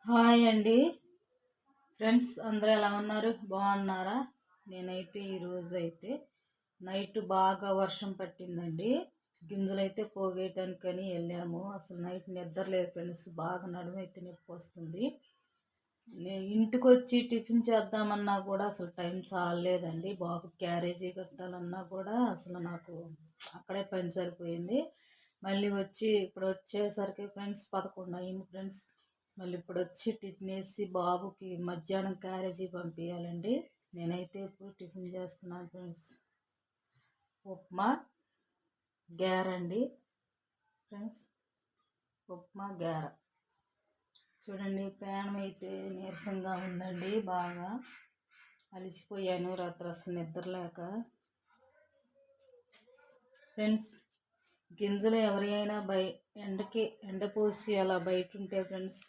Hi అండి. Friends అందరూ ఎలా ఉన్నారు? బాగున్నారా? నేనైతే ఈరోజైతే నైట్ బాగా వర్షం పట్టిందండి. గింజలైతే పోగేయటానికని వెళ్ళాము. అసలు నైట్ నిద్ర లేదు ఫ్రెండ్స్. బాగా నడుమైతే నొప్పి వస్తుంది. ఇంటికొచ్చి టిఫిన్ చేద్దామన్నా కూడా అసలు టైం చాలలేదండి. బాబు క్యారేజీ కట్టాలన్నా కూడా అసలు నాకు అక్కడే పని సరిపోయింది. మళ్ళీ ఇప్పుడు వచ్చేసరికి ఫ్రెండ్స్ 11 అయింది ఫ్రెండ్స్. మళ్ళీ ఇప్పుడు వచ్చి టిఫిన్ వేసి బాబుకి మధ్యాహ్నం క్యారేజీ పంపించాలండి. నేనైతే ఇప్పుడు టిఫిన్ చేస్తున్నాను ఫ్రెండ్స్. ఉప్మా గ్యారండి ఫ్రెండ్స్. ఉప్మా గ్యార చూడండి. ప్రయాణం అయితే నీరసంగా ఉందండి. బాగా అలసిపోయాను రాత్రి అసలు నిద్రలేక. ఫ్రెండ్స్ గింజలు ఎవరైనా ఎండపోసి అలా బయట ఉంటే ఫ్రెండ్స్